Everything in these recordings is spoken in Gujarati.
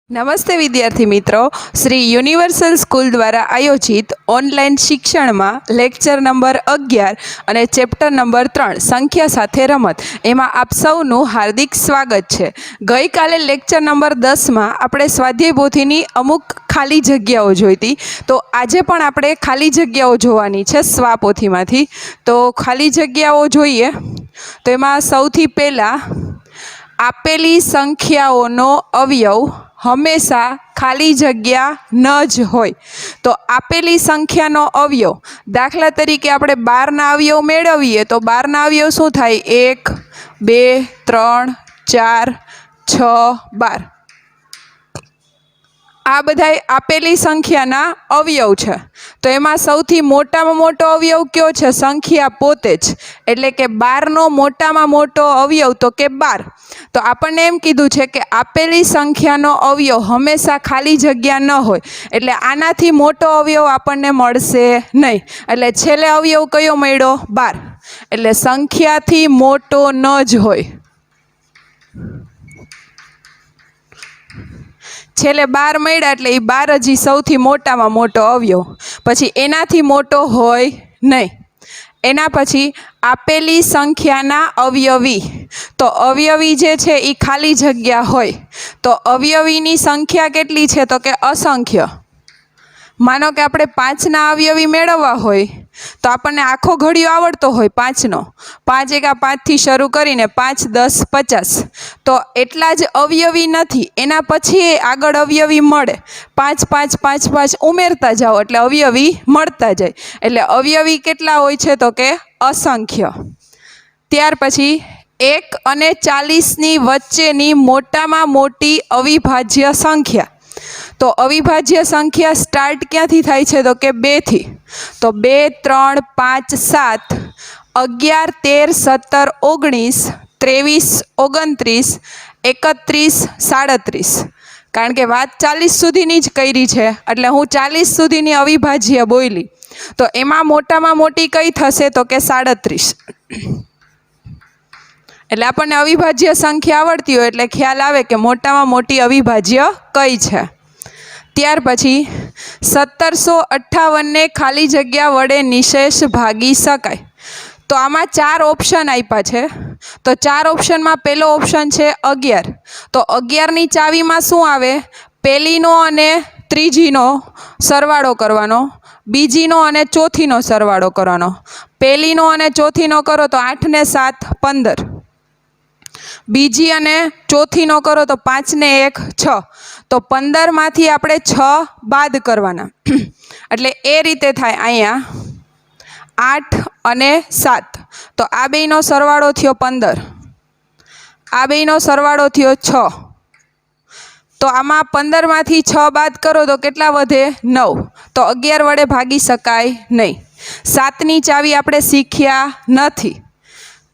નમસ્તે વિદ્યાર્થી મિત્રો, શ્રી યુનિવર્સલ સ્કૂલ દ્વારા આયોજિત ઓનલાઈન શિક્ષણમાં લેક્ચર નંબર 11 અને ચેપ્ટર નંબર 3 સંખ્યા સાથે રમત એમાં આપ સૌનું હાર્દિક સ્વાગત છે. ગઈકાલે લેક્ચર નંબર 10માં આપણે સ્વાધ્યાય પોથીની અમુક ખાલી જગ્યાઓ જોઈ હતી, તો આજે પણ આપણે ખાલી જગ્યાઓ જોવાની છે સ્વાપોથીમાંથી. તો ખાલી જગ્યાઓ જોઈએ તો એમાં સૌથી પહેલાં આપેલી સંખ્યાઓનો અવયવ હંમેશા ખાલી જગ્યા ન જ હોય. તો આપેલી સંખ્યાનો અવયવ, દાખલા તરીકે આપણે 12ના અવયવ મેળવીએ તો 12ના અવયવ શું થાય? 1, 2, 3, 4, 6, 12. આ બધાય આપેલી સંખ્યાના અવયવ છે. તો એમાં સૌથી મોટામાં મોટો અવયવ કયો છે? સંખ્યા પોતે જ. એટલે કે 12નો મોટામાં મોટો અવયવ તો કે 12. તો આપણને એમ કીધું છે કે આપેલી સંખ્યાનો અવયવ હંમેશા ખાલી જગ્યા ન હોય, એટલે આનાથી મોટો અવયવ આપણને મળશે નહીં. એટલે છેલ્લે અવયવ કયો મળ્યો? 12. એટલે સંખ્યાથી મોટો ન જ હોય. છેલ્લે 12 મળ્યા એટલે એ 12 હજી સૌથી મોટામાં મોટો અવયવ. પછી એનાથી મોટો હોય નહીં. એના પછી આપેલી સંખ્યાના અવયવી. તો અવયવી જે છે એ ખાલી જગ્યા હોય. તો અવયવીની સંખ્યા કેટલી છે? તો કે અસંખ્ય. માનો કે આપણે 5ના અવયવી મેળવવા હોય તો આપણને આખો ઘડિયો આવડતો હોય 5નો. 5 એકા 5થી શરૂ કરીને 5, 10, 50. તો એટલા જ અવયવી નથી, એના પછી આગળ અવયવી મળે. 5, 5, 5, 5 ઉમેરતા જાઓ એટલે અવયવી મળતા જાય. એટલે અવયવી કેટલા હોય છે? તો કે અસંખ્ય. ત્યાર પછી 1 અને 40ની વચ્ચેની મોટામાં મોટી અવિભાજ્ય સંખ્યા. તો અવિભાજ્ય સંખ્યા સ્ટાર્ટ ક્યાંથી થાય છે? તો કે 2થી. તો 2, 3, 5, 7, 11, 13, 17, 19, 23, 29, 31, 37. કારણ કે વાત 40 સુધીની જ કરી છે એટલે હું 40 સુધીની અવિભાજ્ય બોલી. તો એમાં મોટામાં મોટી કઈ થશે? તો કે 37. એટલે આપણને અવિભાજ્ય સંખ્યા આવડતી હોય એટલે ખ્યાલ આવે કે મોટામાં મોટી અવિભાજ્ય કઈ છે. ત્યાર પછી 1758ને ખાલી જગ્યા વડે નિશેષ ભાગી શકાય. તો આમાં 4 ઓપ્શન આપ્યા છે. તો 4 ઓપ્શનમાં પહેલો ઓપ્શન છે 11. તો 11ની ચાવીમાં શું આવે? પહેલીનો અને ત્રીજીનો સરવાળો કરવાનો, બીજીનો અને ચોથીનો સરવાળો કરવાનો. પહેલીનો અને ચોથીનો કરો તો 8 ને 7, 15. બીજી અને ચોથીનો કરો તો 5 ને 1, 6. તો 15માંથી આપણે 6 બાદ કરવાના. એટલે એ રીતે થાય અહીંયા 8 અને 7. તો આ બેયનો સરવાળો થયો 15. આ બેયનો સરવાળો થયો 6. તો આમાં 15માંથી 6 બાદ કરો તો કેટલા વધે? 9. તો 11 વડે ભાગી શકાય નહીં. 7ની ચાવી આપણે શીખ્યા નથી.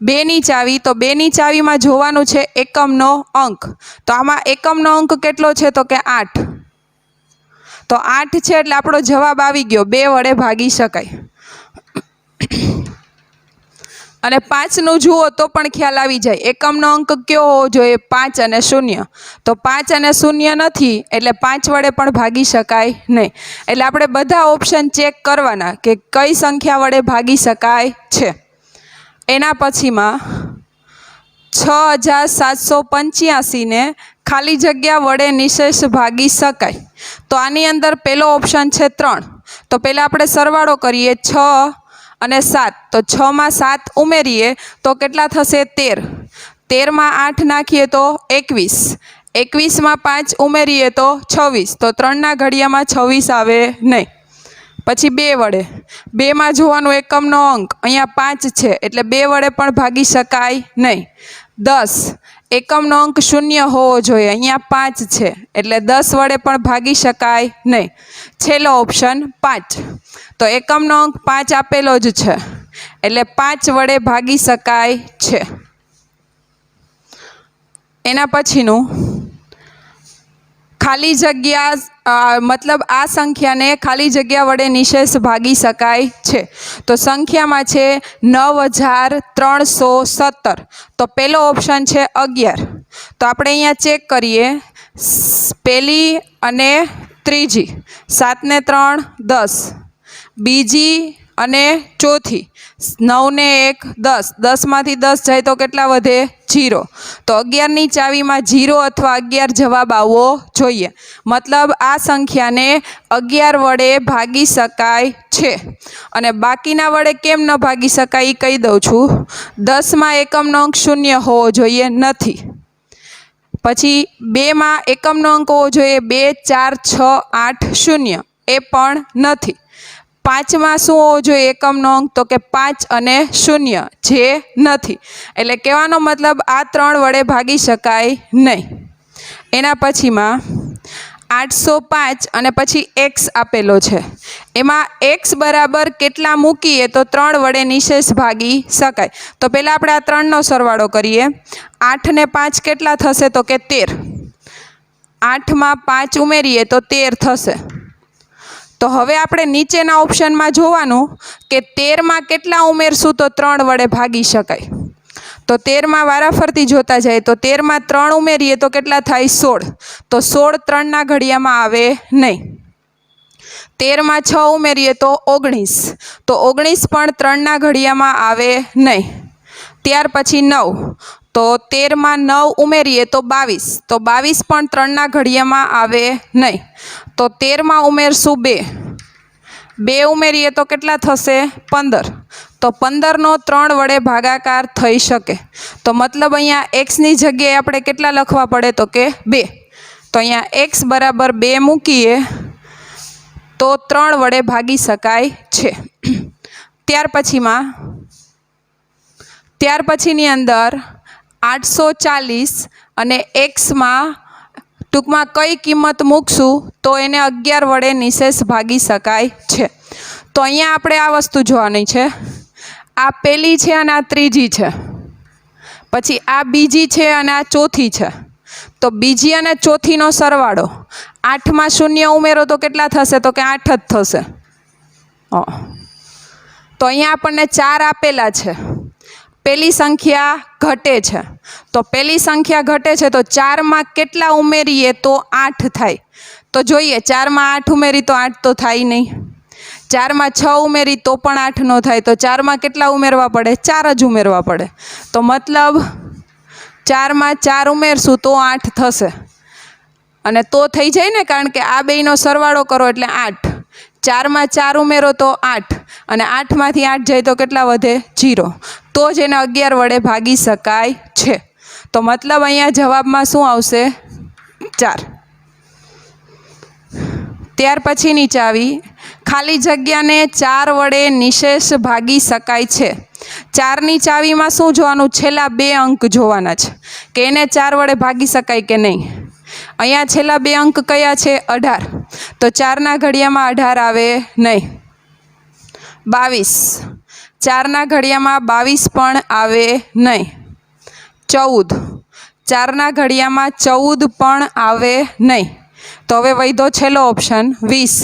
2ની ચાવી, તો 2ની ચાવીમાં જોવાનું છે એકમનો અંક. તો આમાં એકમનો અંક કેટલો છે? તો કે 8. તો 8 છે એટલે આપણો જવાબ આવી ગયો, 2 વડે ભાગી શકાય. અને 5નું જુઓ તો પણ ખ્યાલ આવી જાય. એકમનો અંક કયો હોવો જોઈએ? 5 અને 0. તો 5 અને 0 નથી એટલે 5 વડે પણ ભાગી શકાય નહીં. એટલે આપણે બધા ઓપ્શન ચેક કરવાના કે કઈ સંખ્યા વડે ભાગી શકાય છે. એના પછીમાં 6785ને ખાલી જગ્યા વડે નિશેષ ભાગી શકાય. તો આની અંદર પહેલો ઓપ્શન છે 3. તો પહેલાં આપણે સરવાળો કરીએ 6 અને 7. તો 6માં 7 ઉમેરીએ તો કેટલા થશે? 13. 13માં 8 નાખીએ તો 21. 21માં 5 ઉમેરીએ તો 26. તો 3ના ઘડિયામાં 26 આવે નહીં. પછી 2 વડે. 2માં જોવાનું એકમનો અંક, અહીંયા 5 છે એટલે 2 વડે પણ ભાગી શકાય નહીં. 10, એકમનો અંક 0 હોવો જોઈએ, અહીંયા 5 છે એટલે 10 વડે પણ ભાગી શકાય નહીં. છેલ્લો ઓપ્શન 5. તો એકમનો અંક 5 આપેલો જ છે એટલે 5 વડે ભાગી શકાય છે. એના પછીનું ખાલી જગ્યા, મતલબ આ સંખ્યાને ખાલી જગ્યા વડે નિશેષ ભાગી શકાય છે. તો સંખ્યામાં છે 9317. તો પહેલો ઓપ્શન છે 11. તો આપણે અહીંયા ચેક કરીએ પહેલી અને ત્રીજી 7 ને 3 10, બીજી અને ચોથી 9 ને 1 10, 10માંથી 10 જાય તો કેટલા વધે? 0. તો 11ની ચાવીમાં 0 અથવા 11 જવાબ આવવો જોઈએ. મતલબ આ સંખ્યાને 11 વડે ભાગી શકાય છે. અને બાકીના વડે કેમ ન ભાગી શકાય એ કહી દઉં છું. 10માં એકમનો અંક 0 હોવો જોઈએ, નથી. પછી 2માં એકમનો અંક હોવો જોઈએ 2, 4, 6, 8, 0, એ પણ નથી. 5માં શું હોવો જોઈએ એકમનો અંક? તો કે 5 અને 0, જે નથી. એટલે કહેવાનો મતલબ આ 3 વડે ભાગી શકાય નહીં. એના પછીમાં 805 અને પછી x આપેલો છે. એમાં x બરાબર કેટલા મૂકીએ તો 3 વડે નિશેષ ભાગી શકાય? તો પહેલાં આપણે આ 3નો સરવાળો કરીએ. 8 ને 5 કેટલા થશે? તો કે 13. 8માં 5 ઉમેરીએ તો 13 થશે. તો હવે આપણે નીચેના ઓપ્શનમાં જોવાનું કે 13માં કેટલા ઉમેરશું તો 3 વડે ભાગી શકાય. તો 13માં વારાફરતી જોતા જાય તો 13માં 3 ઉમેરીએ તો કેટલા થાય? 16. તો 16 3ના ઘડિયામાં આવે નહીં. 13માં 6 ઉમેરીએ તો 19. તો 19 પણ 3ના ઘડિયામાં આવે નહીં. ત્યાર પછી 9. તો 13માં 9 ઉમેરીએ તો 22. તો 22 પણ 3ના ઘડિયામાં આવે નહીં. તો 13માં ઉમેરશું 2. 2 ઉમેરીએ તો કેટલા થશે? 15. તો 15નો 3 વડે ભાગાકાર થઈ શકે. તો મતલબ અહીંયા એક્સની જગ્યાએ આપણે કેટલા લખવા પડે? તો કે 2. તો અહીંયા એક્સ બરાબર 2 મૂકીએ તો 3 વડે ભાગી શકાય છે. ત્યાર પછીની અંદર 840 અને એક્સમાં ટૂંકમાં કઈ કિંમત મૂકશું તો એને 11 વડે નિશેષ ભાગી શકાય છે. તો અહીંયા આપણે આ વસ્તુ જોવાની છે. આ પહેલી છે અને આ ત્રીજી છે. પછી આ બીજી છે અને આ ચોથી છે. તો બીજી અને ચોથીનો સરવાળો 8માં 0 ઉમેરો તો કેટલા થશે? તો કે 8 જ થશે. તો અહીંયા આપણને 4 આપેલા છે. પહેલી સંખ્યા ઘટે છે. તો પહેલી સંખ્યા ઘટે છે તો 4માં કેટલા ઉમેરીએ તો 8 થાય? તો જોઈએ 4માં 8 ઉમેરી તો 8 તો થાય નહીં. 4માં 6 ઉમેરી તો પણ 8 ન થાય. તો 4માં કેટલા ઉમેરવા પડે? 4 જ ઉમેરવા પડે. તો મતલબ 4માં 4 ઉમેરશું તો 8 થશે. અને તો થઈ જાય ને, કારણ કે આ બેયનો સરવાળો કરો એટલે 8. 4માં 4 ઉમેરો તો 8 અને 8માંથી 8 જાય તો કેટલા વધે? 0. તો જ એને 11 વડે ભાગી શકાય છે. તો મતલબ અહીંયા જવાબમાં શું આવશે? 4. ત્યાર પછીની ચાવી, ખાલી જગ્યાને 4 વડે નિશેષ ભાગી શકાય છે. 4ની ચાવીમાં શું જોવાનું? છેલ્લા 2 અંક જોવાના છે કે એને 4 વડે ભાગી શકાય કે નહીં. અહીંયા છેલ્લા 2 અંક કયા છે? 18. તો 4ના ઘડિયામાં 18 આવે નહીં. 22. 4ના ઘડિયામાં 22 પણ આવે નહીં. 14. 4ના ઘડિયામાં 14 પણ આવે નહીં. તો હવે વધ્યો છેલ્લો ઓપ્શન 20.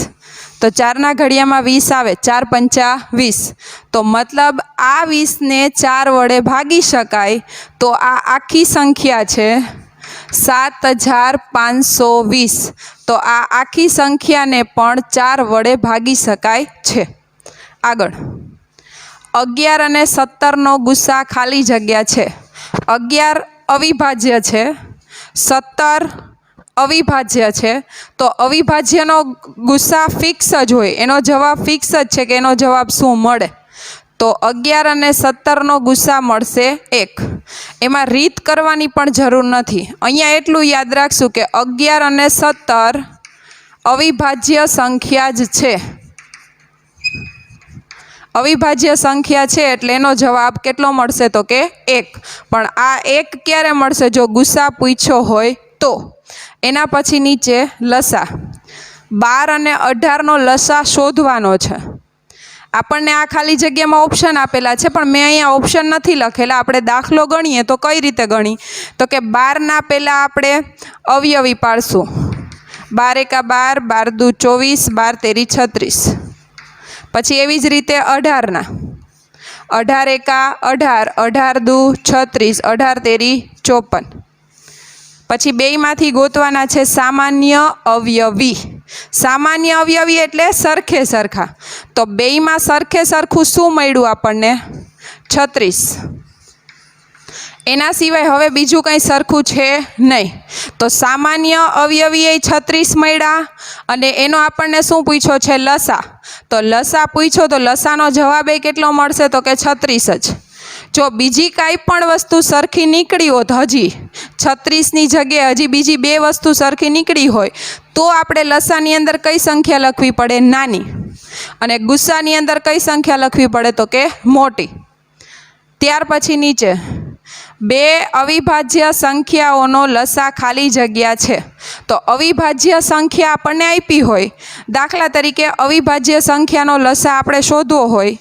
તો 4ના ઘડિયામાં 20 આવે. 4 પંચા 20. તો મતલબ આ 20ને 4 વડે ભાગી શકાય. તો આ આખી સંખ્યા છે 7520. તો આ આખી સંખ્યાને પણ 4 વડે ભાગી શકાય છે. આગળ 11 અને 17નો ગુસ્સા ખાલી જગ્યા છે. 11 અવિભાજ્ય છે, 17 અવિભાજ્ય છે. તો અવિભાજ્યનો ગુસ્સા ફિક્સ જ હોય, એનો જવાબ ફિક્સ જ છે કે એનો જવાબ શું મળે? તો 11 અને 17નો ગુસ્સા મળશે 1. એમાં રીત કરવાની પણ જરૂર નથી. અહીંયા એટલું યાદ રાખશું કે 11 અને 17 અવિભાજ્ય સંખ્યા જ છે. અવિભાજ્ય સંખ્યા છે એટલે એનો જવાબ કેટલો મળશે? તો કે 1. પણ આ 1 ક્યારે મળશે? જો ગુસ્સા પૂછ્યો હોય તો. એના પછી નીચે લસા, 12 અને 18નો લસા શોધવાનો છે. આપણને આ ખાલી જગ્યામાં ઓપ્શન આપેલા છે પણ મેં અહીંયા ઓપ્શન નથી લખેલા. આપણે દાખલો ગણીએ તો કઈ રીતે ગણી? તો કે 12ના પહેલાં આપણે અવયવી પાડશું. 12 એકા 12, 12 દુ 24, 12 તેરી 36. પછી એવી જ રીતે 18ના 18 એકા 18, 18 દુ 36, 18 તેરી 54. પછી બેયમાંથી ગોતવાના છે સામાન્ય અવયવી. સામાન્ય અવયવી એટલે સરખે સરખા. તો બેયમાં સરખે સરખું શું મળ્યું આપણને? 36. એના સિવાય હવે બીજું કંઈ સરખું છે નહીં. તો સામાન્ય અવયવી એ 36 મળ્યા અને એનો આપણને શું પૂછ્યો છે? લસા. તો લસા પૂછ્યો તો લસાનો જવાબ એ કેટલો મળશે? તો કે 36 જ. જો બીજી કાંઈ પણ વસ્તુ સરખી નીકળી હોત, હજી 36ની જગ્યાએ હજી બીજી 2 વસ્તુ સરખી નીકળી હોય તો આપણે લસાની અંદર કઈ સંખ્યા લખવી પડે? નાની. અને ગુસ્સાની અંદર કઈ સંખ્યા લખવી પડે? તો કે મોટી. ત્યાર પછી નીચે 2 અવિભાજ્ય સંખ્યાઓનો લસા ખાલી જગ્યા છે. તો અવિભાજ્ય સંખ્યા આપણને આપી હોય, દાખલા તરીકે અવિભાજ્ય સંખ્યાનો લસા આપણે શોધવો હોય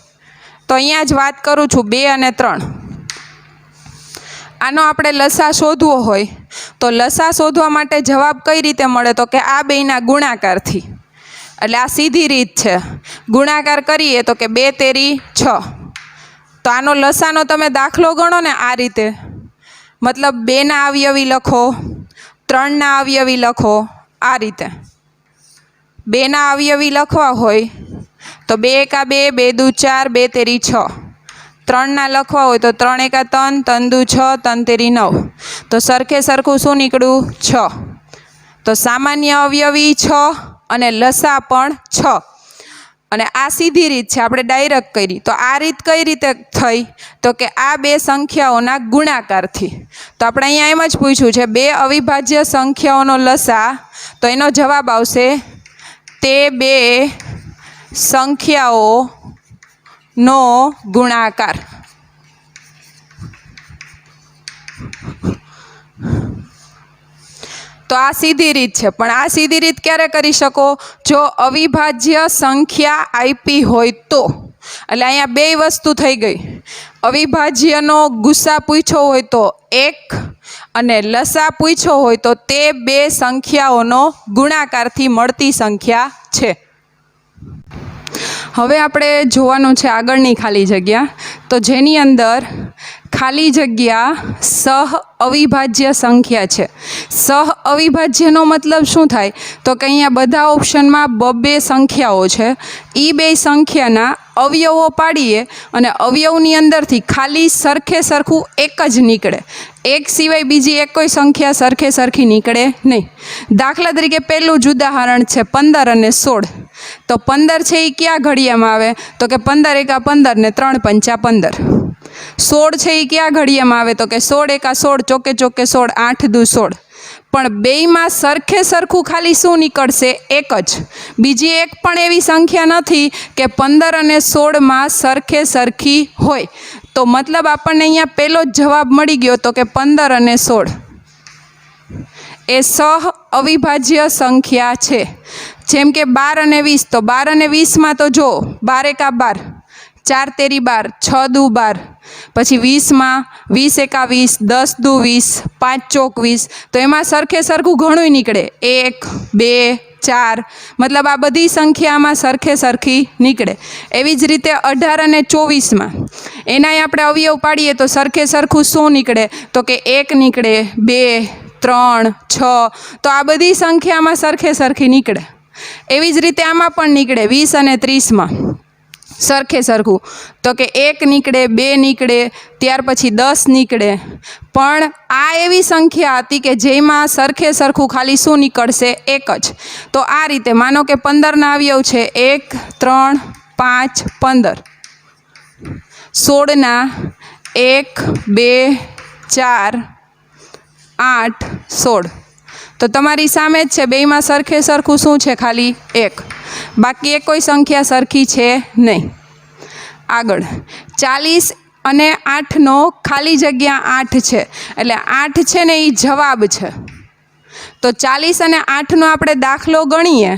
તો અહીંયા જ વાત કરું છું 2 અને 3. આનો આપણે લસા શોધવો હોય તો લસા શોધવા માટે જવાબ કઈ રીતે મળે? તો કે આ બેયના ગુણાકારથી. એટલે આ સીધી રીત છે. ગુણાકાર કરીએ તો કે 2 તેરી 6. તો આનો લસાનો તમે દાખલો ગણો ને આ રીતે, મતલબ 2ના અવયવી લખો, 3ના અવયવી લખો, આ રીતે 2ના અવયવી લખવા હોય તો 2 એકા 2, 2 દુ 4, 2 તેરી 6. 3ના લખવા હોય તો 3 એકા 3, 3 દુ 6, 3 તેરી 9. તો સરખે સરખું શું નીકળ્યું? 6. તો સામાન્ય અવયવી 6 અને લસા પણ 6. અને આ સીધી રીત છે, આપણે ડાયરેક્ટ કરી. તો આ રીત કઈ રીતે થઈ? તો કે આ 2 સંખ્યાઓના ગુણાકારથી. તો આપણે અહીંયા એમ જ પૂછ્યું છે 2 અવિભાજ્ય સંખ્યાઓનો લસા, તો એનો જવાબ આવશે તે 2 સંખ્યાઓનો ગુણાકાર. તો આ સીધી રીત છે, પણ આ સીધી રીત ક્યારે કરી શકો? જો અવિભાજ્ય સંખ્યા આપી હોય તો. એટલે અહીંયા 2 વસ્તુ થઈ ગઈ. અવિભાજ્યનો ગુસ્સા પૂછ્યો હોય તો 1 અને લસા પૂછ્યો હોય તો તે 2 સંખ્યાઓનો ગુણાકારથી મળતી સંખ્યા છે. હવે આપણે જોવાનું છે આગળની ખાલી જગ્યા, તો જેની અંદર ખાલી જગ્યા સહ અવિભાજ્ય સંખ્યા છે. સહ અવિભાજ્યનો મતલબ શું થાય? તો કે અહીંયા બધા ઓપ્શનમાં 2 સંખ્યાઓ છે. એ 2 સંખ્યાના અવયવો પાડીએ અને અવયવની અંદરથી ખાલી સરખે સરખું એક જ નીકળે. એક સિવાય બીજી એક કોઈ સંખ્યા સરખે સરખી નીકળે નહીં. દાખલા તરીકે પહેલું જ ઉદાહરણ છે 15 અને 16. તો 15 છે એ કયા ઘડિયામાં આવે? તો કે 15 એકા 15 ને 3 પંચા 15. 16 છે એ કયા ઘડિયામાં આવે? તો કે 16 એકા 16, ચોકે ચોકે 16, 8 દુ 16. પણ બેયમાં સરખે સરખું ખાલી શું નીકળશે? એક જ. બીજી એક પણ એવી સંખ્યા નથી કે 15 અને 16માં સરખે સરખી હોય. તો મતલબ આપણને અહીંયા પહેલો જ જવાબ મળી ગયો, તો કે 15 અને 16 એ સહ અવિભાજ્ય સંખ્યા છે. જેમ કે 12 અને 20, તો 12 અને 20માં તો જો 12 એકા 12, 4 તેરી 12, 6 દુ 12. પછી 20માં 20 એકા 20, 10 દુ 20, 5 ચોક 20. તો એમાં સરખે સરખું ઘણું નીકળે. 1, 2, 4, મતલબ આ બધી સંખ્યામાં સરખે સરખી નીકળે. એવી જ રીતે 18 અને 24માં એનાય આપણે અવયવ પાડીએ તો સરખે સરખું શું નીકળે? તો કે 1 નીકળે, 2, 3, 6. તો આ બધી સંખ્યામાં સરખે સરખી નીકળે. એવી જ રીતે આમાં પણ નીકળે 20 અને 30માં સરખે સરખું. તો કે 1 નીકળે, 2 નીકળે, ત્યાર પછી 10 નીકળે. પણ આ એવી સંખ્યા હતી કે જેમાં સરખે સરખું ખાલી શું નીકળશે? એક જ. તો આ રીતે માનો કે 15ના અવયવ છે 1, 3, 5, 15. 16ના 1, 2, 4, 8, 16. તો તમારી સામે જ છે, બેયમાં સરખે સરખું શું છે? ખાલી 1. બાકી એક કોઈ સંખ્યા સરખી છે નહીં. આગળ 40 અને 8નો ખાલી જગ્યા 8 છે, એટલે 8 છે ને એ જવાબ છે. તો 40 અને 8નો આપણે દાખલો ગણીએ,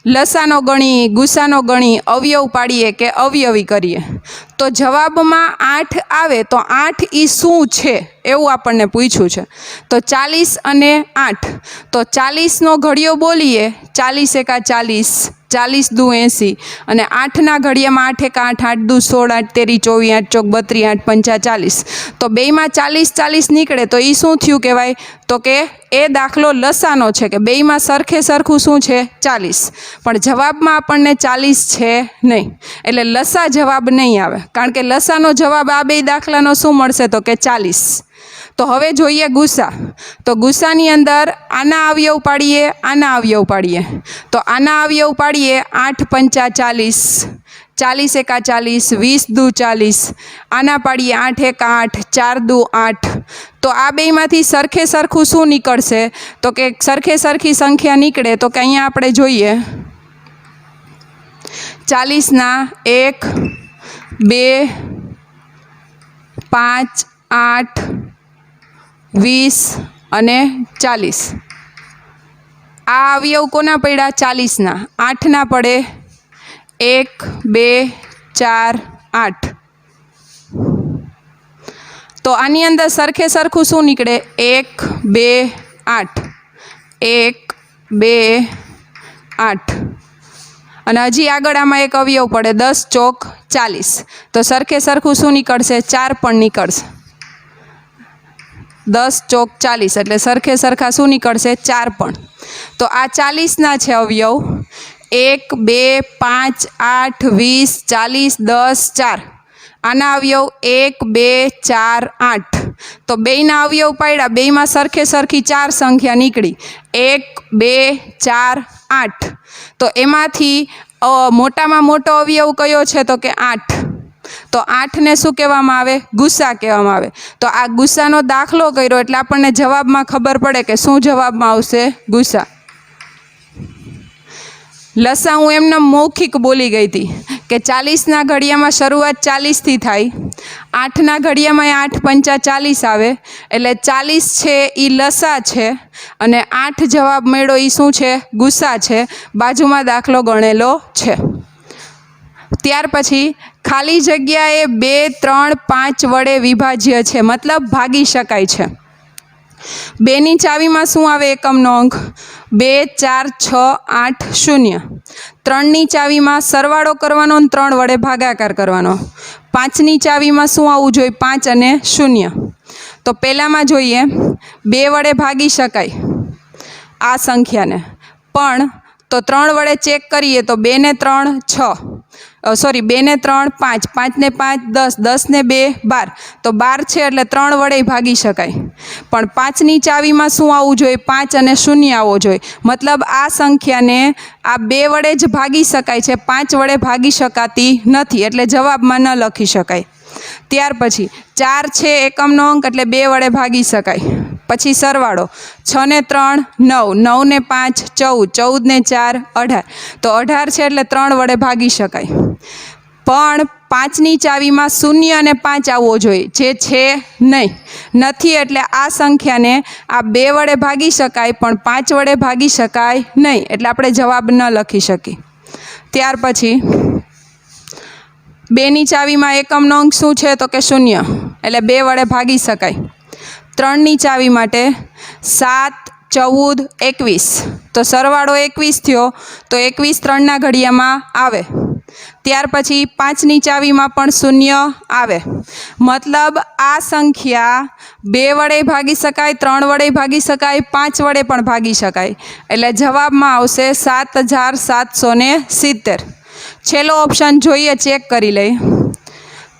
લસાનો ગણી, ગુસ્સાનો ગણી, અવયવ પાડીએ કે અવયવી કરીએ તો જવાબમાં 8 આવે તો 8 એ શું છે એવું આપણને પૂછ્યું છે. તો 40 અને 8, તો 40નો ઘડિયો બોલીએ, 40 એકા 40, 40 દુ 80 અને 8ના ઘડિયામાં 8 એક 8, 8 દુ 16, 8 તેરી 24, 8 ચોક 32, 8 પંચા 40. તો બેયમાં 40 નીકળે તો એ શું થયું કહેવાય? તો કે એ દાખલો લસાનો છે કે બેયમાં સરખે સરખું શું છે? 40. પણ જવાબમાં આપણને 40 છે નહીં, એટલે લસા જવાબ નહીં આવે, કારણ કે લસાનો જવાબ આ બે દાખલાનો શું મળશે? તો કે 40. તો હવે જોઈએ ગુસા. તો ગુસાની અંદર આના અવયવ પાડીએ, આના અવયવ પાડીએ. તો આના અવયવ પાડીએ 8 પંચા 40, 40 એકા 40, 20 દુ 40. આના પાડીએ 8 એક 8, 4 દુ 8. તો આ બેયમાંથી સરખે સરખું શું નીકળશે? તો કે સરખે સરખી સંખ્યા નીકળે તો કે અહીંયા આપણે જોઈએ 40ના 1, 2, 5, 8, 20 અને 40. આ અવયવ કોના પડ્યા? 40ના. 8ના પડે 1, 2, 4, 8. તો આની અંદર સરખે સરખું શું નીકળે? 1, 2, 8, 1, 2, 8. અને હજી આગળ આમાં એક અવયવ પડે 10 ચોક 40. તો સરખે સરખું શું નીકળશે? 4 પણ નીકળશે. 10 ચોક 40 એટલે સરખે સરખા શું નીકળશે? 4 પણ. તો આ 40ના છે અવયવ 1, 2, 5, 8, 20, 40, 10, 4. આના અવયવ 1, 2, 4, 8. તો બેયના અવયવ પાડ્યા, બેયમાં સરખે સરખી 4 સંખ્યા નીકળી 1, 2, 4, 8. તો એમાંથી મોટામાં મોટો અવયવ કયો છે? તો કે 8. તો 8ને શું કહેવામાં આવે? ગુસા કહેવામાં આવે. તો આ ગુસાનો દાખલો કર્યો એટલે આપણને જવાબમાં ખબર પડે કે શું જવાબમાં આવશે? ગુસા. લસા હું એમને મૌખિક બોલી ગઈ હતી કે 40ના ઘડિયામાં શરૂઆત 40થી થાય, 8ના ઘડિયામાં 8 પંચા 40 આવે, એટલે 40 છે એ લસા છે અને 8 જવાબ મળ્યો એ શું છે? ગુસા છે. બાજુમાં દાખલો ગણેલો છે. ત્યાર પછી ખાલી જગ્યાએ 2, 3, 5 વડે વિભાજ્ય છે, મતલબ ભાગી શકાય છે. 2ની ચાવીમાં શું આવે? એકમનો અંક 2, 4, 6, 8, 0. 3ની ચાવીમાં સરવાળો કરવાનો અને 3 વડે ભાગાકાર કરવાનો. 5ની ચાવીમાં શું આવવું જોઈએ? 5 અને 0. તો પહેલામાં જોઈએ 2 વડે ભાગી શકાય આ સંખ્યાને, પણ તો 3 વડે ચેક કરીએ તો 2 ને 3 6, 2 ને 3 5, 5 ને 5 10, 10 ને 2 12. તો 12 છે એટલે 3 વડે ભાગી શકાય. પણ 5ની ચાવીમાં શું આવવું જોઈએ? 5 અને 0 આવવો જોઈએ, મતલબ આ સંખ્યાને આ 2 વડે જ ભાગી શકાય છે, 5 વડે ભાગી શકાતી નથી, એટલે જવાબમાં ન લખી શકાય. ત્યાર પછી 4 છે એકમનો અંક એટલે 2 વડે ભાગી શકાય. પછી સરવાળો 6 ને 3 9, 9 ને 5 14, 14 ને 4 18. તો 18 છે એટલે 3 વડે ભાગી શકાય. પણ 5ની ચાવીમાં 0 અને 5 આવવો જોઈએ, જે છે નહીં, નથી, એટલે આ સંખ્યાને આ 2 વડે ભાગી શકાય પણ 5 વડે ભાગી શકાય નહીં, એટલે આપણે જવાબ ન લખી શકીએ. ત્યાર પછી 2ની ચાવીમાં એકમનો અંક શું છે? તો કે 0, એટલે 2 વડે ભાગી શકાય. 3ની ચાવી માટે 7, 14, 21. તો સરવાળો 21 થયો તો 21 3ના ઘડિયામાં આવે. ત્યાર પછી 5ની ચાવીમાં પણ 0 આવે, મતલબ આ સંખ્યા 2 વડે ભાગી શકાય, 3 વડે ભાગી શકાય, 5 વડે પણ ભાગી શકાય, એટલે જવાબમાં આવશે 7770. છેલ્લો ઓપ્શન જોઈએ, ચેક કરી લઈએ.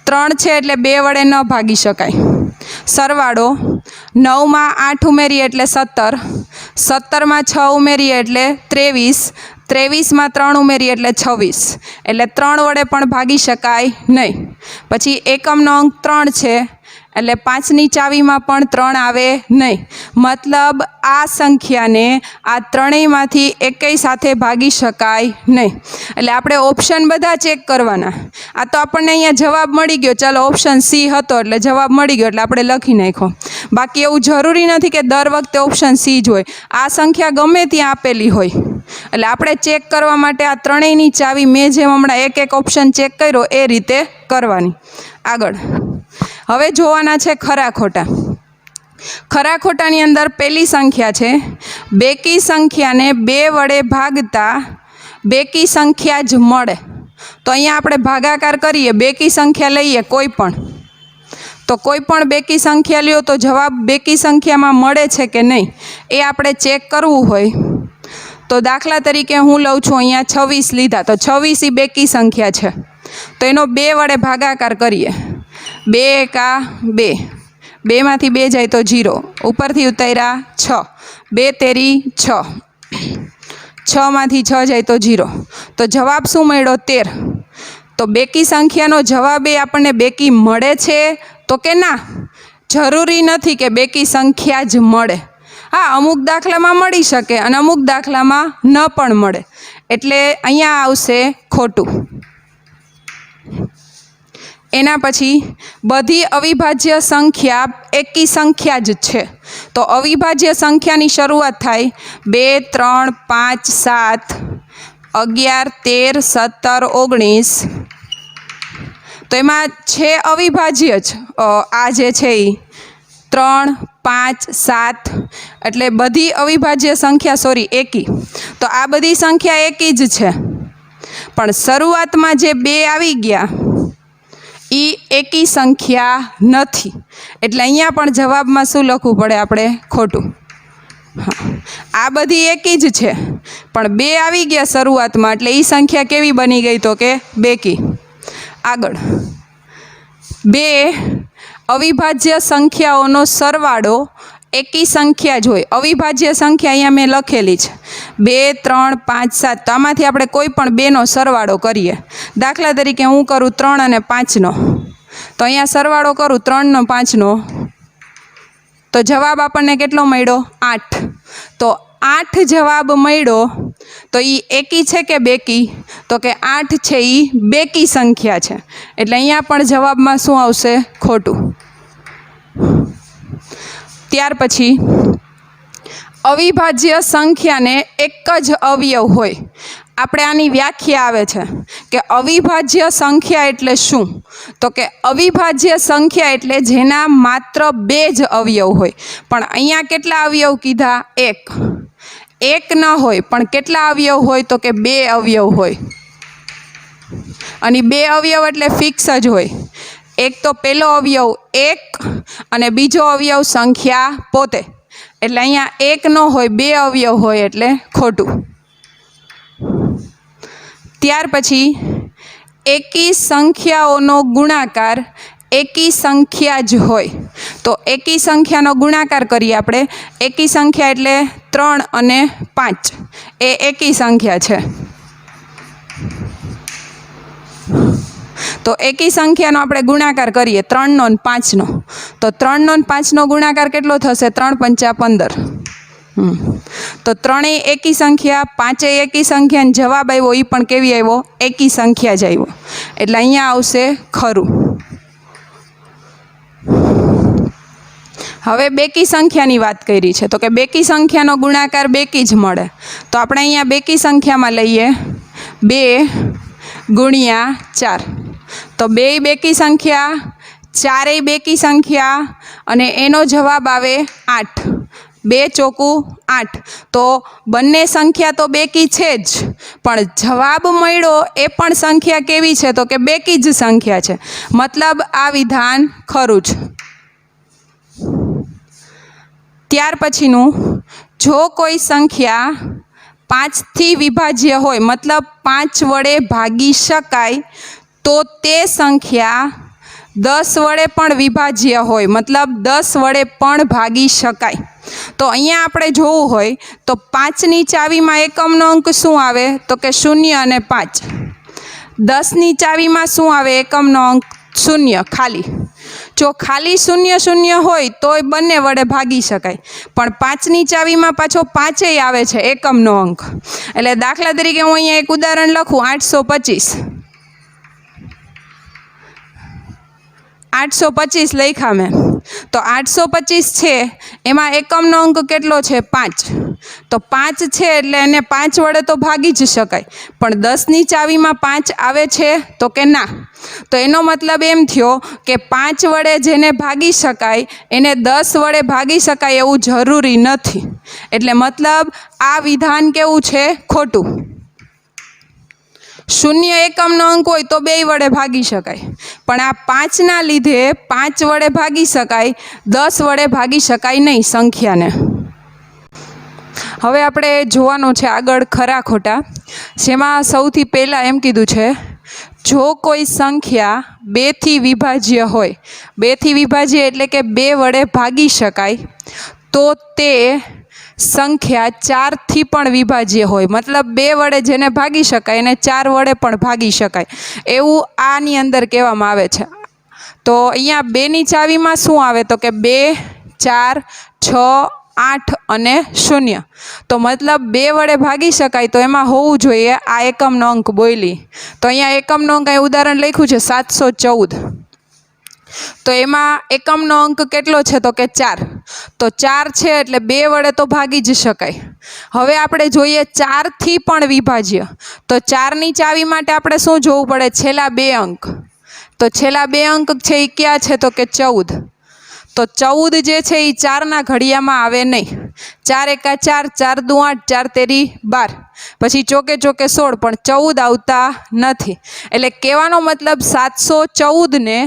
3 છે એટલે 2 વડે ન ભાગી શકાય. સરવાળો 9માં 8 ઉમેરીએ એટલે 17, 17માં 6 ઉમેરીએ એટલે 23, 23માં 3 ઉમેરીએ એટલે 26, એટલે 3 વડે પણ ભાગી શકાય નહીં. પછી એકમનો અંક 3 છે એટલે 5ની ચાવીમાં પણ 3 આવે નહીં, મતલબ આ સંખ્યાને આ ત્રણેયમાંથી એકેય સાથે ભાગી શકાય નહીં. એટલે આપણે ઓપ્શન બધા ચેક કરવાના. આ તો આપણને અહીંયા જવાબ મળી ગયો, ચાલો ઓપ્શન સી હતો એટલે જવાબ મળી ગયો એટલે આપણે લખી નાખ્યો. બાકી એવું જરૂરી નથી કે દર વખતે ઓપ્શન સી જ હોય, આ સંખ્યા ગમે ત્યાં આપેલી હોય. એટલે આપણે ચેક કરવા માટે આ ત્રણેયની ચાવી મેં જેમ હમણાં એક એક ઓપ્શન ચેક કર્યો એ રીતે કરવાની. આગળ હવે જોવાના છે ખરા ખોટા. ખરા ખોટાની અંદર પહેલી સંખ્યા છે બેકી સંખ્યાને 2 વડે ભાગતા બેકી સંખ્યા જ મળે. તો અહીંયા આપણે ભાગાકાર કરીએ, બેકી સંખ્યા લઈએ કોઈ પણ, તો કોઈ પણ બેકી સંખ્યા લ્યો તો જવાબ બેકી સંખ્યામાં મળે છે કે નહીં એ આપણે ચેક કરવું હોય તો દાખલા તરીકે હું લઉં છું અહીંયા 26 લીધા, તો 26 એ બેકી સંખ્યા છે, તો એનો 2 વડે ભાગાકાર કરીએ. 2 એકા 2, 2માંથી 2 જાય તો 0, ઉપરથી ઉતાર્યા 6, 2 તેરી 6, 6માંથી 6 જાય તો 0, તો જવાબ શું મળ્યો? 13. તો બેકી સંખ્યાનો જવાબ એ આપણને બેકી મળે છે તો કે ના? જરૂરી નથી કે બેકી સંખ્યા જ મળે. હા, અમુક દાખલામાં મળી શકે અને અમુક દાખલામાં ન પણ મળે, એટલે અહીંયા આવશે ખોટું. એના પછી બધી અવિભાજ્ય સંખ્યા એકી સંખ્યા જ છે. તો અવિભાજ્ય સંખ્યાની શરૂઆત થાય 2, 3, 5, 7, 11, 13, 17, 19. તો એમાં છે અવિભાજ્ય જ આ જે છે એ 3, 5, 7, એટલે બધી અવિભાજ્ય સંખ્યા એકી. તો આ બધી સંખ્યા એકી જ છે, પણ શરૂઆતમાં જે 2 આવી ગયા એ એકી સંખ્યા નથી, એટલે અહીંયા પણ જવાબમાં શું લખવું પડે આપણે? ખોટું. આ બધી એકી જ છે પણ 2 આવી ગયા શરૂઆતમાં, એટલે એ સંખ્યા કેવી બની ગઈ? તો કે બેકી. આગળ 2 અવિભાજ્ય સંખ્યાઓનો સરવાળો એકી સંખ્યા જ હોય. અવિભાજ્ય સંખ્યા અહીંયા મેં લખેલી છે 2, 3, 5, 7, તો આમાંથી આપણે કોઈ પણ 2નો સરવાળો કરીએ. દાખલા તરીકે હું કરું 3 અને 5નો, તો અહીંયા સરવાળો કરું 3 નો 5નો, તો જવાબ આપણને કેટલો મળ્યો? 8. તો 8 જવાબ મળ્યો, તો એ એકી છે કે બેકી? તો કે 8 છે એ બેકી સંખ્યા છે, એટલે અહીંયા પણ જવાબમાં શું આવશે? ખોટું. ત્યાર પછી અવિભાજ્ય સંખ્યાને એક જ અવયવ હોય. આપણે આની વ્યાખ્યા આવે છે કે અવિભાજ્ય સંખ્યા એટલે શું? તો કે અવિભાજ્ય સંખ્યા એટલે જેના માત્ર 2 જ અવયવ હોય. પણ અહીંયા કેટલા અવયવ કીધા? 1. 1 ન હોય પણ કેટલા અવયવ હોય? તો કે 2 અવયવ હોય. અને 2 અવયવ એટલે ફિક્સ જ હોય. એક તો પહેલો અવયવ 1 અને બીજો અવયવ સંખ્યા પોતે, એટલે અહીંયા 1 ન હોય 2 અવયવ હોય, એટલે ખોટું. ત્યાર પછી એકી સંખ્યાઓનો ગુણાકાર એકી સંખ્યા જ હોય. તો એકી સંખ્યાનો ગુણાકાર કરીએ આપણે. એકી સંખ્યા એટલે 3 અને 5 એ એકી સંખ્યા છે. તો એકી સંખ્યાનો આપણે ગુણાકાર કરીએ 3 નો અને 5 નો, તો 3 નો અને 5 નો ગુણાકાર કેટલો થશે? 3 × 5 = 15. તો 3 એકી સંખ્યા, 5 એકી સંખ્યા, અને જવાબ આવ્યો એ પણ કેવી આવ્યો? એકી સંખ્યા જ આવ્યો, એટલે અહીંયા આવશે ખરું. હવે બેકી સંખ્યાની વાત કરી છે, તો કે બેકી સંખ્યાનો ગુણાકાર બેકી જ મળે. તો આપણે અહીંયા બેકી સંખ્યામાં લઈએ 2 × 4, તો 2 બેકી સંખ્યા, 4 બેકી સંખ્યા, અને એનો જવાબ આવે 8. 2 ચોકું 8. તો બંને સંખ્યા તો બેકી છે જ, પણ જવાબ મળ્યો એ પણ સંખ્યા કેવી છે? તો કે બેકી જ સંખ્યા છે, મતલબ આ વિધાન ખરું જ. ત્યાર પછીનું, જો કોઈ સંખ્યા 5થી વિભાજ્ય હોય, મતલબ 5 વડે ભાગી શકાય, તો તે સંખ્યા 10 વડે પણ વિભાજ્ય હોય, મતલબ 10 વડે પણ ભાગી શકાય. તો અહીંયા આપણે જોવું હોય તો 5ની ચાવીમાં એકમનો અંક શું આવે? તો કે 0 અને 5. 10ની ચાવીમાં શું આવે? એકમનો અંક 0 ખાલી. જો ખાલી 0 0 હોય તોય બંને વડે ભાગી શકાય, પણ 5ની ચાવીમાં પાછો 5 આવે છે એકમનો અંક. એટલે દાખલા તરીકે હું અહીંયા એક ઉદાહરણ લખું, 825. 825 લખ્યા મેં, તો 825 છે એમાં એકમનો અંક કેટલો છે? 5. તો 5 છે એટલે એને 5 વડે તો ભાગી જ શકાય, પણ 10ની ચાવીમાં 5 આવે છે? તો કે ના. તો એનો મતલબ એમ થયો કે 5 વડે જેને ભાગી શકાય એને 10 વડે ભાગી શકાય એવું જરૂરી નથી. એટલે મતલબ આ વિધાન કેવું છે? ખોટું. શૂન્ય એકમનો અંક હોય તો 2 વડે ભાગી શકાય, પણ આ 5ના લીધે 5 વડે ભાગી શકાય, 10 વડે ભાગી શકાય નહીં સંખ્યાને. હવે આપણે જોવાનું છે આગળ ખરા ખોટા, જેમાં સૌથી પહેલાં એમ કીધું છે, જો કોઈ સંખ્યા 2થી વિભાજ્ય હોય, 2થી વિભાજ્ય એટલે કે 2 વડે ભાગી શકાય, તો તે સંખ્યા 4થી પણ વિભાજ્ય હોય. મતલબ 2 વડે જેને ભાગી શકાય એને 4 વડે પણ ભાગી શકાય, એવું આની અંદર કહેવામાં આવે છે. તો અહીંયા 2ની ચાવીમાં શું આવે તો કે 2, 4, 6, 8 અને 0. તો મતલબ 2 વડે ભાગી શકાય તો એમાં હોવું જોઈએ આ એકમનો અંક બોલી. તો અહીંયા એકમનો અંક અહીં ઉદાહરણ લખ્યું છે 714. તો એમાં એકમનો અંક કેટલો છે તો કે 4. તો 4 છે એટલે 2 વડે તો ભાગી જ શકાય. હવે આપણે જોઈએ 4થી પણ વિભાજ્ય. તો 4ની ચાવી માટે આપણે શું જોવું પડે? છેલ્લા 2 અંક. તો છેલ્લા 2 અંક છે એ ક્યાં છે તો કે 14. તો 14 જે છે એ 4ના ઘડિયામાં આવે નહીં. 4 એકા 4, 4 દુ 8, 4 તેરી 12, પછી ચોકે ચોકે 16, પણ 14 આવતા નથી. એટલે કહેવાનો મતલબ 714ને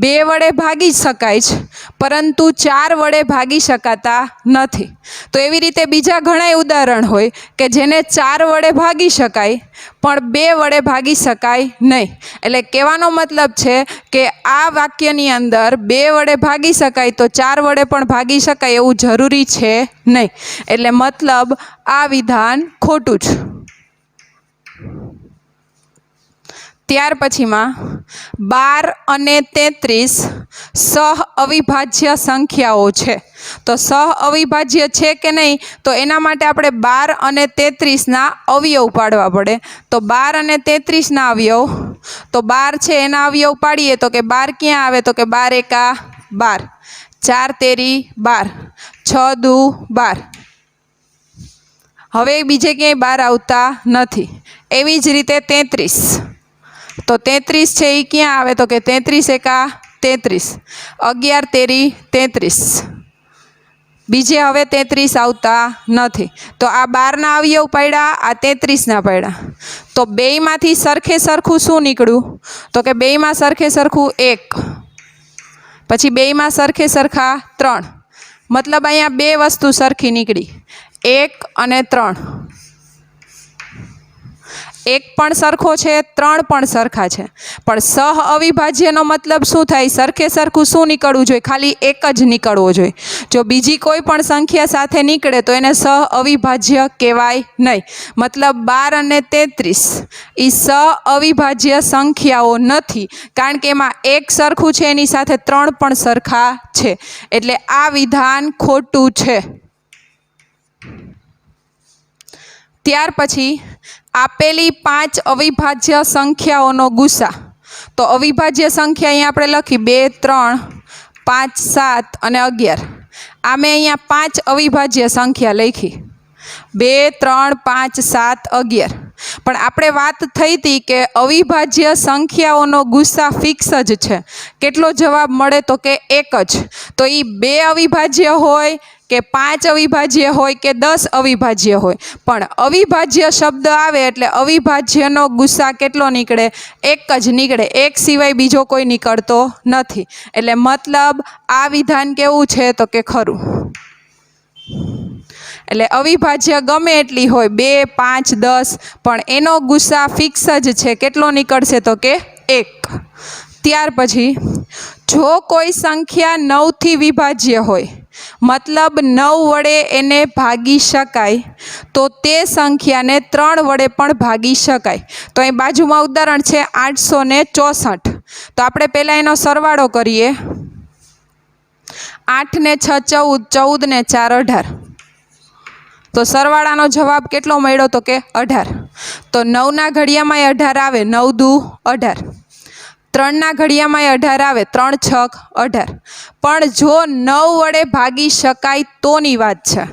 2 વડે ભાગી શકાય છે, પરંતુ 4 વડે ભાગી શકાતા નથી. તો એવી રીતે બીજા ઘણા ઉદાહરણ હોય કે જેને 4 વડે ભાગી શકાય પણ 2 વડે ભાગી શકાય નહીં. એટલે કહેવાનો મતલબ છે કે આ વાક્યની અંદર 2 વડે ભાગી શકાય તો 4 વડે પણ ભાગી શકાય એવું જરૂરી છે નહીં. એટલે મતલબ આ વિધાન ખોટું છે. ત્યાર પછીમાં 12 અને 33 સહ અવિભાજ્ય સંખ્યાઓ છે. તો સહ અવિભાજ્ય છે કે નહીં તો એના માટે આપણે 12 અને 33ના અવયવ પાડવા પડે. તો 12 અને 33ના અવયવ, તો 12 છે એના અવયવ પાડીએ તો કે 12 ક્યાં આવે તો કે 12 એકા 12, 4 તેરી 12, 6 દુ 12. હવે બીજે ક્યાંય 12 આવતા નથી. એવી જ રીતે 33. તો 33 છે એ ક્યાં આવે તો કે 33 એકા 33, 11 તેરી 33. બીજે હવે 33 આવતા નથી. તો આ 12ના અવયવ પાડ્યા, આ 33ના પાડ્યા. તો બેયમાંથી સરખે સરખું શું નીકળ્યું તો કે બેયમાં સરખે સરખું 1, પછી બેયમાં સરખે સરખા 3. મતલબ અહીંયા 2 વસ્તુ સરખી નીકળી, 1 અને 3. 1 પણ સરખો છે, 3 પણ સરખા છે. પણ સહ અવિભાજ્યનો મતલબ શું થાય? સરખે સરખું શું નીકળવું જોઈએ? ખાલી 1 જ નીકળવો જોઈએ. જો બીજી કોઈ પણ સંખ્યા સાથે નીકળે તો એને સહ અવિભાજ્ય કહેવાય નહીં. મતલબ 12 અને 33 એ સહ અવિભાજ્ય સંખ્યાઓ નથી, કારણ કે એમાં 1 સરખું છે એની સાથે 3 પણ સરખા છે. એટલે આ વિધાન ખોટું છે. ત્યાર પછી આપેલી 5 અવિભાજ્ય સંખ્યાઓનો ગુસા. તો અવિભાજ્ય સંખ્યા અહીંયા આપણે લખી 2, 3, 5, 7 અને 11. આ મેં અહીંયા 5 અવિભાજ્ય સંખ્યા લખી, 2, 3, 5, 7, 11. પણ આપણે વાત થઈ હતી કે અવિભાજ્ય સંખ્યાઓનો ગુસા ફિક્સ જ છે. કેટલો જવાબ મળે તો કે 1 જ. તો એ 2 અવિભાજ્ય હોય કે 5 અવિભાજ્ય હોય કે 10 અવિભાજ્ય હોય, પણ અવિભાજ્ય શબ્દ આવે એટલે અવિભાજ્યનો ગુસા કેટલો નીકળે? 1 જ નીકળે. 1 સિવાય બીજો કોઈ નીકળતો નથી. એટલે મતલબ આ વિધાન કેવું છે તો કે ખરું. એટલે અવિભાજ્ય ગમે એટલી હોય 2, 5, 10, પણ એનો ગુસા ફિક્સ જ છે. કેટલો નીકળશે તો કે 1. ત્યાર પછી જો કોઈ સંખ્યા 9થી વિભાજ્ય હોય, મતલબ 9 વડે એને ભાગી શકાય, તો તે સંખ્યાને 3 વડે પણ ભાગી શકાય. તો અહીં બાજુમાં ઉદાહરણ છે 864. તો આપણે પહેલાં એનો સરવાળો કરીએ. 8 ને 6 14, 14 ને 4 18. તો સરવાળાનો જવાબ કેટલો મળ્યો તો કે 18. તો 9ના ઘડિયામાં 18 આવે, 9 દુ 18. 3ના ઘડિયામાં 18 આવે, 3 6 18. પણ જો 9 વડે ભાગી શકાય તોની વાત છે.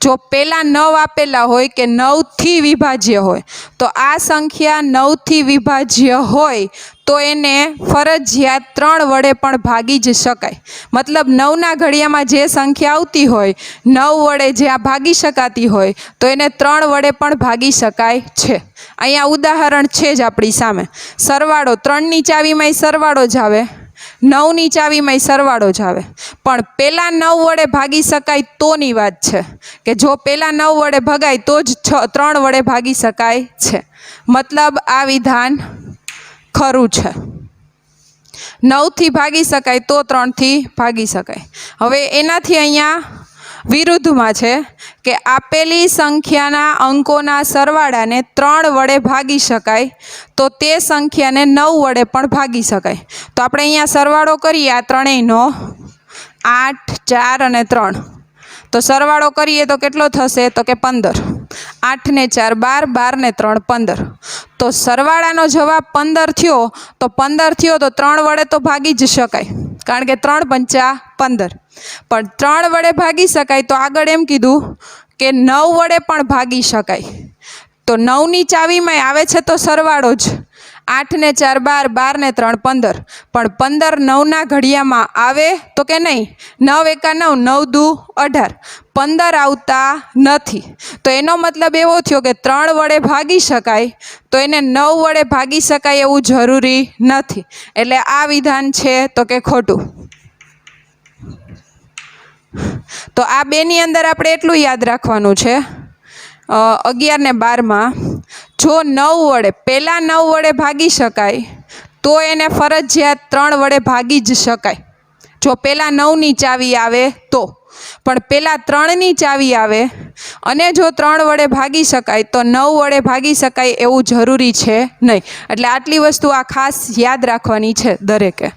જો પહેલાં 9 આપેલા હોય કે 9થી વિભાજ્ય હોય, તો આ સંખ્યા 9થી વિભાજ્ય હોય તો એને ફરજિયાત 3 વડે પણ ભાગી જ શકાય. મતલબ 9ના ઘડિયામાં જે સંખ્યા આવતી હોય, 9 વડે જે આ ભાગી શકાતી હોય, તો એને 3 વડે પણ ભાગી શકાય છે. અહીંયા ઉદાહરણ છે જ આપણી સામે. સરવાળો 3ની ચાવીમાંય સરવાળો જ આવે, 9ની ચાવીમાંય સરવાળો જ આવે, પણ પહેલા 9 વડે ભાગી શકાય તોની વાત છે કે જો પહેલા 9 વડે ભગાય તો જ 3 વડે ભાગી શકાય છે. મતલબ આ વિધાન ખરું છે. 9થી ભાગી શકાય તો 3થી ભાગી શકાય. હવે એનાથી અહીંયા વિરુદ્ધમાં છે કે આપેલી સંખ્યાના અંકોના સરવાળાને 3 વડે ભાગી શકાય તો તે સંખ્યાને 9 વડે પણ ભાગી શકાય. તો આપણે અહીંયા સરવાળો કરીએ આ ત્રણેયનો, 8, 4 અને 3. તો સરવાળો કરીએ તો કેટલો થશે? તો કે 15. 8 ને 4 12, 12 ને 3 15. તો સરવાળાનો જવાબ 15 થયો. તો 15 થયો તો 3 વડે તો ભાગી જ શકાય, કારણ કે 3 પંચા 15. પણ 3 વડે ભાગી શકાય તો આગળ એમ કીધું કે 9 વડે પણ ભાગી શકાય. તો 9ની ચાવીમાં આવે છે તો સરવાળો જ. 8 ને 4 12, 12 ને 3 15. પણ 15 9ના ઘડિયામાં આવે તો કે નહીં? 9 એકા 9, 9 દુ 18. 15 આવતા નથી. તો એનો મતલબ એવો થયો કે 3 વડે ભાગી શકાય તો એને 9 વડે ભાગી શકાય એવું જરૂરી નથી. એટલે આ વિધાન છે તો કે ખોટું. તો આ બેની અંદર આપણે એટલું યાદ રાખવાનું છે, 11 ને 12માં જો 9 વડે પહેલા 9 વડે ભાગી શકાય તો એને ફરજિયાત 3 વડે ભાગી જ શકાય જો પહેલા 9ની ચાવી આવે તો. પણ પહેલા 3ની ચાવી આવે અને જો 3 વડે ભાગી શકાય તો 9 વડે ભાગી શકાય એવું જરૂરી છે નહીં. એટલે આટલી વસ્તુ આ ખાસ યાદ રાખવાની છે દરેકે.